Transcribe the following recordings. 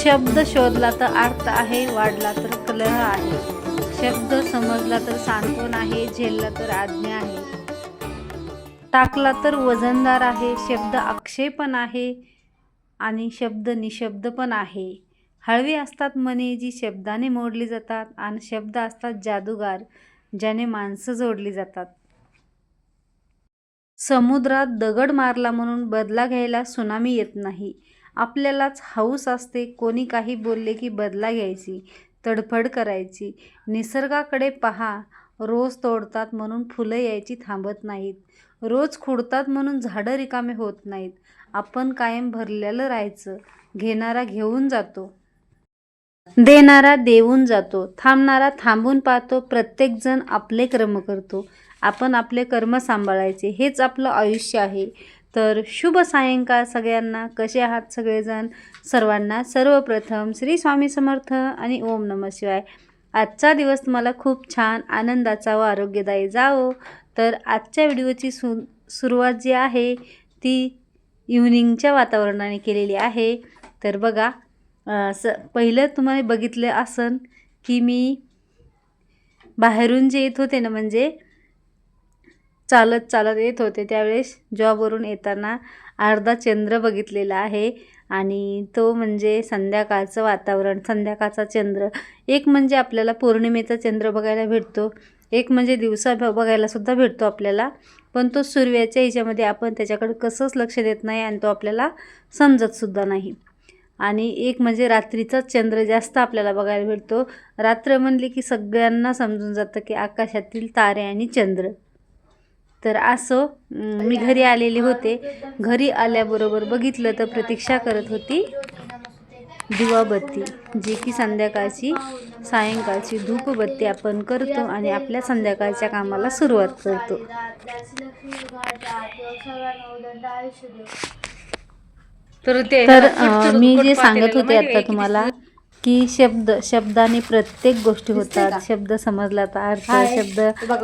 शब्द शोधला तर अर्थ आहे, वाढला तर कलह आहे. शब्द समजला तर सांत्वन आहे, झेलला तर आज्ञा आहे. टाकला तर वजनदार आहे, शब्द अक्षय पण आहे आणि शब्द निशब्द पण आहे. हळवी असतात मने जी शब्दाने मोडली जातात आणि शब्द असतात जादूगार ज्याने माणसं जोडली जातात. समुद्रात दगड मारला म्हणून बदला घ्यायला सुनामी येत नाही. आपल्यालाच हौस असते कोणी काही बोलले की बदला घ्यायची, तडफड करायची. निसर्गाकडे पहा, रोज तोडतात म्हणून फुलं यायची थांबत नाहीत. रोज खुडतात म्हणून झाडं रिकामे होत नाहीत. आपण कायम भरलेलं राहायचं. घेणारा घेऊन जातो, देणारा देऊन जातो, थांबणारा थांबून पाहतो. प्रत्येकजण आपले कर्म करतो, आपण आपले कर्म सांभाळायचे. हेच आपलं आयुष्य आहे. तर शुभ सायंकाळ सगळ्यांना. कसे आहात सगळेजण? सर्वांना सर्वप्रथम श्री स्वामी समर्थ आणि ओम नमः शिवाय. आजचा दिवस तुम्हाला खूप छान आनंदाचा व आरोग्यदायी जावो. तर आजच्या व्हिडिओची सुरुवात जी आहे ती इव्हनिंगच्या वातावरणाने केलेली आहे. तर बघा, पहिलं तुम्हाला बघितलं असन की मी बाहेरून जे येत होते ना, म्हणजे चालत चालत येत होते, त्यावेळेस जॉबवरून येताना अर्धा चंद्र बघितलेला आहे. आणि तो म्हणजे संध्याकाळचं वातावरण, संध्याकाळचा चंद्र. एक म्हणजे आपल्याला पौर्णिमेचा चंद्र बघायला भेटतो, एक म्हणजे दिवसा बघायला सुद्धा भेटतो आपल्याला. पण तो सूर्याच्या ह्याच्यामध्ये आपण त्याच्याकडे कसंच लक्ष देत नाही आणि तो आपल्याला समजतसुद्धा नाही. आणि एक म्हणजे रात्रीचा चंद्र जास्त आपल्याला बघायला भेटतो. रात्र म्हणली की सगळ्यांना समजून जातं की आकाशातील तारे आणि चंद्र. तर असं मी घरी आलेले होते. घरी आल्याबरोबर बघितलं तर प्रतीक्षा करत होती दिवाबत्ती, जी की संध्याकाळची सायंकाळची धूपबत्ती आपण करतो आणि आपल्या संध्याकाळच्या कामाला सुरुवात करतो. तर मी जे सांगत होते आता तुम्हाला की शब्दाने प्रत्येक गोष्टी होतात. शब्द समजला तर अर्थ. शब्द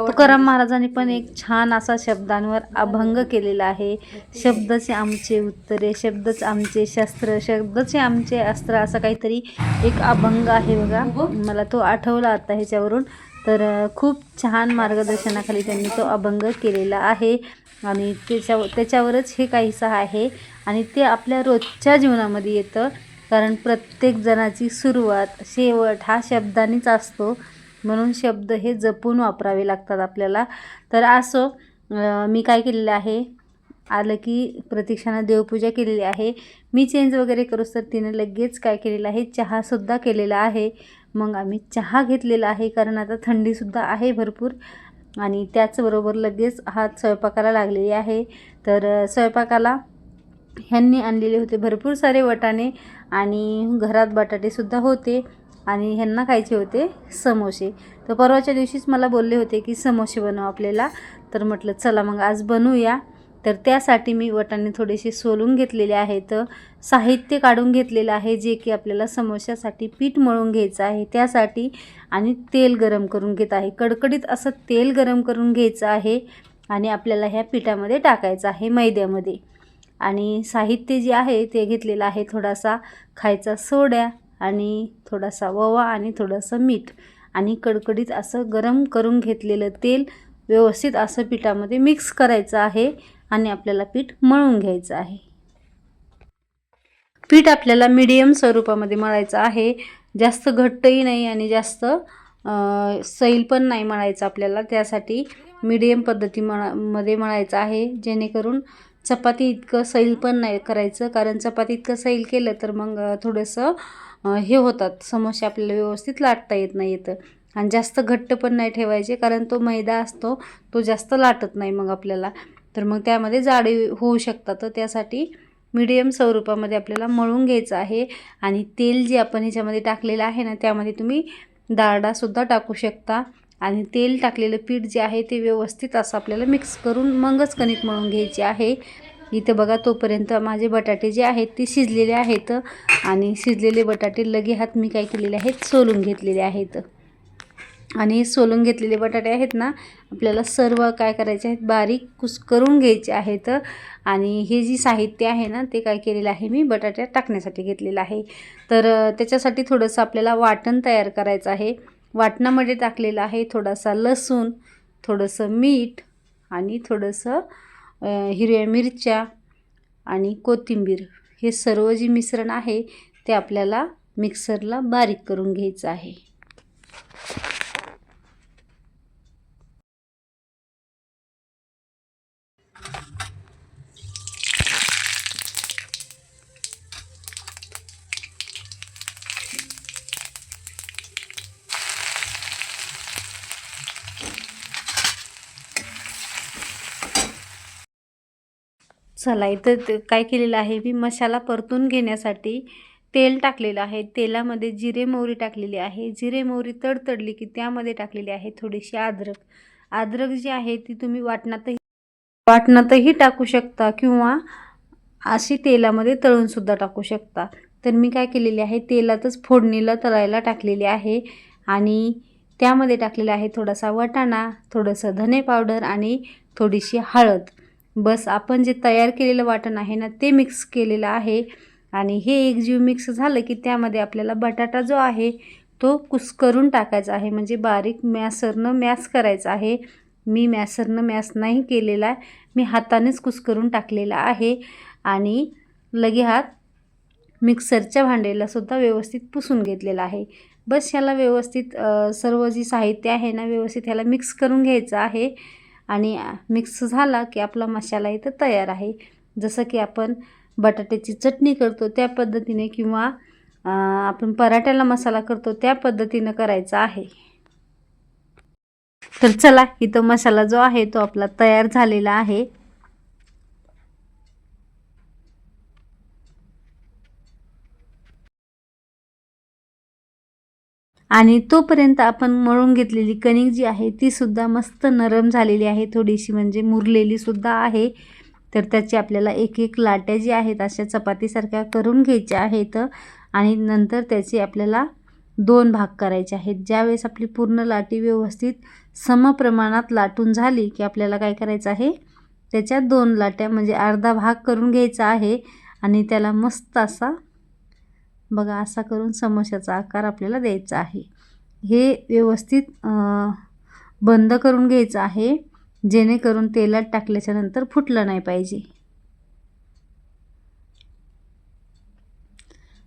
तुकाराम महाराजांनी पण एक छान असा शब्दांवर अभंग केलेला आहे. शब्दचे आमचे उत्तरे, शब्दच आमचे शस्त्र, शब्दचे आमचे अस्त्र, असं काहीतरी एक अभंग आहे बघा. मला तो आठवला आता ह्याच्यावरून. तर खूप छान मार्गदर्शनाखाली त्यांनी तो अभंग केलेला आहे आणि त्याच्यावरच हे काहीसं आहे आणि ते आपल्या रोजच्या जीवनामध्ये येतं. कारण प्रत्येक जणाची सुरुवात शेवट हा शब्दानेच असतो, म्हणून शब्द हे जपून वापरावे लागतात आपल्याला. तर असं मी काय केलेलं आहे, आलं की प्रतीक्षानं देवपूजा केलेली आहे. मी चेंज वगैरे करूच तर तिने लगेच काय केलेलं आहे, चहासुद्धा केलेला आहे. मग आम्ही चहा घेतलेला आहे, कारण आता थंडीसुद्धा आहे भरपूर. आणि त्याचबरोबर लगेच हात स्वयंपाकाला लागलेली आहे. तर स्वयंपाकाला ह्यांनी आणलेले होते भरपूर सारे वाटाणे आणि घरात बटाटेसुद्धा होते आणि ह्यांना खायचे होते समोसे. तर परवाच्या दिवशीच मला बोलले होते की समोसे बनव आपल्याला. तर म्हटलं चला मग आज बनवूया. तर त्यासाठी मी वाटाणे थोडेसे सोलून घेतलेले आहेत, साहित्य काढून घेतलेलं आहे जे की आपल्याला समोश्यासाठी पीठ मळून घ्यायचं आहे त्यासाठी. आणि तेल गरम करून घेत आहे, कडकडीत असं तेल गरम करून घ्यायचं आहे आणि आपल्याला ह्या पिठामध्ये टाकायचं आहे, मैद्यामध्ये. आणि साहित्य जे आहे ते घेतलेलं आहे, थोडासा खायचा सोडा आणि थोडासा ओवा आणि थोडंसं मीठ आणि कडकडीत असं गरम करून घेतलेलं तेल व्यवस्थित असं पिठामध्ये मिक्स करायचं आहे आणि आपल्याला पीठ मळून घ्यायचं आहे. पीठ आपल्याला मीडियम स्वरूपामध्ये मळायचं आहे, जास्त घट्टही नाही आणि जास्त सैल पण नाही मळायचं आपल्याला. त्यासाठी मीडियम पद्धतीमध्ये मळायचं आहे, जेणेकरून चपाती इतकं सैल पण नाही करायचं, कारण चपाती इतकं सैल केलं तर मग थोडंसं हे होतात, समोसे आपल्याला व्यवस्थित लाटता येत नाही येतं. आणि जास्त घट्ट पण नाही ठेवायचे, कारण तो मैदा असतो तो जास्त लाटत नाही मग आपल्याला, तर मग त्यामध्ये जाडे होऊ शकतात. तर त्यासाठी मीडियम स्वरूपामध्ये आपल्याला मळून घ्यायचं आहे. आणि तेल जे आपण ह्याच्यामध्ये टाकलेलं आहे ना, त्यामध्ये तुम्ही डाळडासुद्धा टाकू शकता. आणि तेल टाकलेलं पीठ जे आहे ते व्यवस्थित असं आपल्याला मिक्स करून मगच कणिक मळून घ्यायची आहे. इथं बघा, तोपर्यंत माझे बटाटे जे आहेत ते शिजलेले आहेत आणि शिजलेले बटाटे लगे हात मी काय केलेले आहेत, सोलून घेतलेले आहेत. आणि सोलून घेतलेले बटाटे आहेत ना, आपल्याला सर्व काय करायचे आहेत, बारीक कुस्करून घ्यायचे आहेत. आणि हे जी साहित्य आहे ना, ते काय केलेलं आहे मी बटाट्यात टाकण्यासाठी घेतलेलं आहे. तर त्याच्यासाठी थोडंसं आपल्याला वाटण तयार करायचं आहे. वाटणामध्ये टाकलेलं आहे थोडासा लसूण, थोडंसं मीठ आणि थोडंसं हिरव्या मिरच्या आणि कोथिंबीर. हे सर्व जे मिश्रण आहे ते आपल्याला मिक्सरला बारीक करून घ्यायचं आहे. चला, इथं काय केलेलं आहे मी, मसाला परतून घेण्यासाठी तेल टाकलेलं आहे. तेलामध्ये जिरे मोहरी टाकलेली आहे. जिरे मोहरी तडतडली की त्यामध्ये टाकलेली आहे थोडीशी अद्रक. अद्रक जी आहे ती तुम्ही वाटणातही टाकू शकता किंवा अशी तेलामध्ये तळूनसुद्धा टाकू शकता. तर मी काय केलेली आहे, तेलातच फोडणीला तळायला टाकलेली आहे आणि त्यामध्ये टाकलेला आहे थोडासा वाटाणा, थोडंसं धने पावडर आणि थोडीशी हळद. बस आपण जे तयार केलेलं वाटण आहे ना, ते मिक्स केलेलं आहे. आणि हे एकजीव मिक्स झालं की त्यामध्ये आपल्याला बटाटा जो आहे तो कुस्करून टाकायचा आहे, म्हणजे बारीक मॅसरनं मॅश करायचा आहे. मी मॅसरनं मॅश नाही केलेला आहे, मी हातानेच कुस्करून टाकलेला आहे. आणि लगे हात मिक्सरच्या भांड्याला सुद्धा व्यवस्थित पुसून घेतलेला आहे. बस ह्याला व्यवस्थित सर्व जी साहित्य आहे ना, व्यवस्थित ह्याला मिक्स करून घ्यायचं आहे. आणि मिक्स झाला की आपला मसाला इथं तयार आहे. जसं की आपण बटाट्याची चटणी करतो त्या पद्धतीने किंवा आपण पराठ्याला मसाला करतो त्या पद्धतीनं करायचा आहे. तर चला, इथं मसाला जो आहे तो आपला तयार झालेला आहे. आणि तोपर्यंत आपण मळून घेतलेली कणिक जी आहे ती सुद्धा मस्त नरम झालेली आहे, थोडीशी म्हणजे मुरलेली सुद्धा आहे. तर त्याची आपल्याला एक एक लाट्या जी आहेत अशा चपातीसारख्या करून घ्यायच्या आहेत. आणि नंतर त्याचे आपल्याला 2 भाग करायचे आहेत. ज्यावेळेस आपली पूर्ण लाटी व्यवस्थित समप्रमाणात लाटून झाली की आपल्याला काय करायचं आहे, त्याच्या 2 लाट्या म्हणजे अर्धा भाग करून घ्यायचा आहे. आणि त्याला मस्त असा बघा असा करून समोशाचा आकार आपल्याला द्यायचा आहे. हे व्यवस्थित बंद करून घ्यायचं आहे, जेणेकरून तेलात टाकल्याच्या नंतर फुटलं नाही पाहिजे.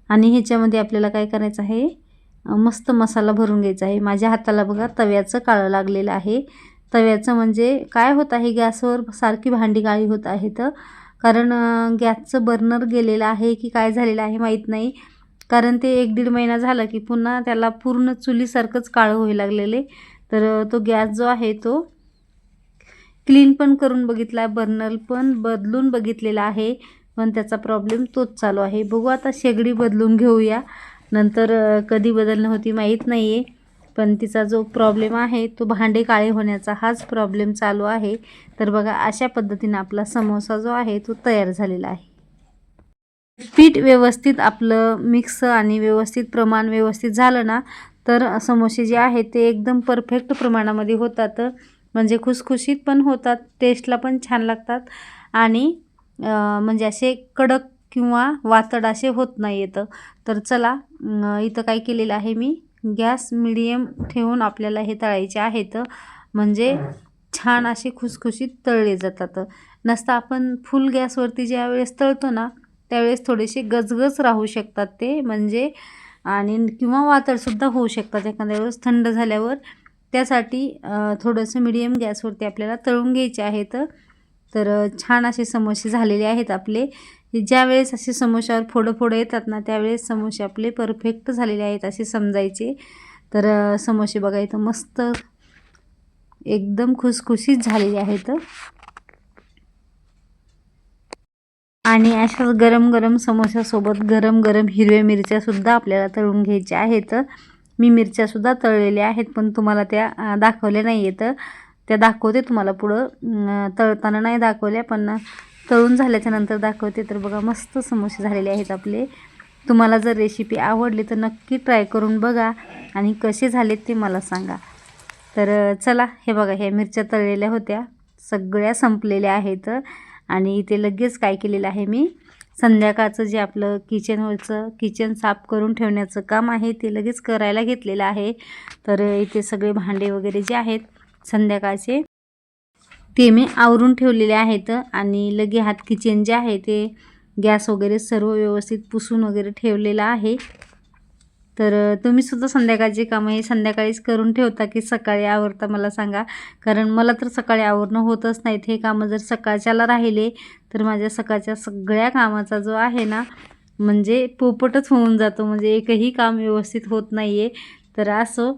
आणि ह्याच्यामध्ये आपल्याला काय करायचं आहे, मस्त मसाला भरून घ्यायचा आहे. माझ्या हाताला बघा तव्याचं काळं लागलेलं आहे. तव्याचं म्हणजे काय होत आहे, गॅसवर सारखी भांडी काळी होत आहेत. कारण गॅसचं बर्नर गेलेलं आहे की काय झालेलं आहे माहीत नाही. कारण ते 1-1.5 महिना झाला की पुन्हा त्याला पूर्ण चुलीसारखंच काळं व्हायला लागलेले. तर तो गॅस जो आहे तो क्लीन पण करून बघितला, बर्नर पण बदलून बघितलेला आहे, पण त्याचा प्रॉब्लेम तोच चालू आहे. बघू आता शेगडी बदलून घेऊया, नंतर कधी बदलणं होती माहीत नाही आहे. पण तिचा जो प्रॉब्लेम आहे तो भांडे काळे होण्याचा हाच प्रॉब्लेम चालू आहे. तर बघा अशा पद्धतीनं आपला समोसा जो आहे तो तयार झालेला आहे. पीठ व्यवस्थित आपलं मिक्स आणि व्यवस्थित प्रमाण व्यवस्थित झालं ना, तर समोसे जे आहेत ते एकदम परफेक्ट प्रमाणामध्ये होतात. म्हणजे खुसखुशीत पण होतात, टेस्टला पण छान लागतात आणि म्हणजे असे कडक किंवा वातड असे होत नाही येतं. तर चला, इथं काय केलेलं आहे मी, गॅस मिडियम ठेवून आपल्याला हे तळायचे आहेत, म्हणजे छान असे खुसखुशीत तळले जातात. नसता आपण फुल गॅसवरती ज्यावेळेस तळतो ना, त्यावेळेस थोडेसे गजगज राहू शकतात ते, म्हणजे आणि किंवा वातडसुद्धा होऊ शकतात एखाद्या वेळेस थंड झाल्यावर. त्यासाठी थोडंसं मिडियम गॅसवरती आपल्याला तळून घ्यायचे आहेत. तर छान असे समोसे झालेले आहेत आपले. ज्यावेळेस असे समोशावर फोडं फोडं येतात ना, त्यावेळेस समोसे आपले परफेक्ट झालेले आहेत असे समजायचे. तर समोसे बघा इथं मस्त एकदम खुसखुशीत झालेले आहेत. आणि अशाच गरम गरम समोशासोबत गरम गरम हिरव्या मिरच्यासुद्धा आपल्याला तळून घ्यायच्या आहेत. मी मिरच्यासुद्धा तळलेल्या आहेत, पण तुम्हाला त्या दाखवल्या नाही आहेत. त्या दाखवते तुम्हाला पुढं, तळताना नाही दाखवल्या, पण तळून झाल्याच्या नंतर दाखवते. तर बघा मस्त समोसे झालेले आहेत आपले. तुम्हाला जर रेसिपी आवडली तर नक्की ट्राय करून बघा आणि कसे झालेत ते मला सांगा. तर चला, हे बघा, ह्या मिरच्या तळलेल्या होत्या, सगळ्या संपलेल्या आहेत. आणि इथे लगेच काय केलेलं आहे, मी संध्याकाळचं जे आपलं किचन साफ करून ठेवण्याचं काम आहे ते लगेच करायला घेतलेलं आहे. तर इथे सगळे भांडे वगैरे जे आहेत संध्याकाळचे ते मी आवरून ठेवलेले आहेत. आणि लगे हात किचन जे आहे ते गॅस वगैरे सर्व व्यवस्थित पुसून वगैरे ठेवलेलं आहे. तर तुम्ही सुद्धा संध्याकाळची कामं हे संध्याकाळीच करून ठेवता की सकाळी आवरता, मला सांगा. कारण मला तर सकाळी आवरणं होतच नाहीत. हे कामं जर सकाळच्याला राहिले तर माझ्या सकाळच्या सगळ्या कामाचा जो आहे ना, म्हणजे पोपटच होऊन जातो, म्हणजे एकही काम व्यवस्थित होत नाही आहे. तर असं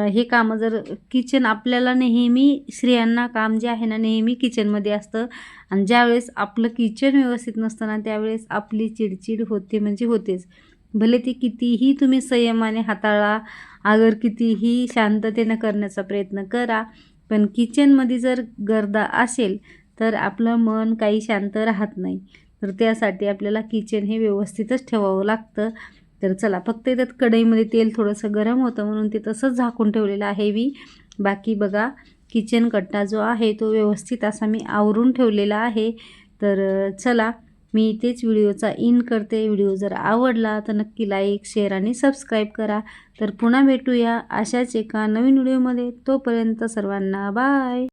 हे कामं जर किचन आपल्याला नेहमी स्त्रियांना काम जे आहे ना नेहमी किचनमध्ये असतं. आणि ज्यावेळेस आपलं किचन व्यवस्थित नसतं ना त्यावेळेस आपली चिडचिड होते, म्हणजे होतेच. भले ती कितीही तुम्ही संयमाने हाताळा, अगर कितीही शांततेनं करण्याचा प्रयत्न करा, पण किचनमध्ये जर गर्दा असेल तर आपलं मन काही शांत राहत नाही. तर त्यासाठी आपल्याला किचन हे व्यवस्थितच ठेवावं लागतं. तर चला, फक्त त्यात कढईमध्ये तेल थोडंसं गरम होतं म्हणून ते तसंच झाकून ठेवलेलं आहे मी. बाकी बघा, किचन कट्टा जो आहे तो व्यवस्थित असा मी आवरून ठेवलेला आहे. तर चला, मी इथेच व्हिडिओचा इन करते. व्हिडिओ जर आवडला तर नक्की लाईक, शेअर आणि सबस्क्राईब करा. तर पुन्हा भेटूया अशाच एका नवीन व्हिडिओमध्ये. तोपर्यंत सर्वांना बाय.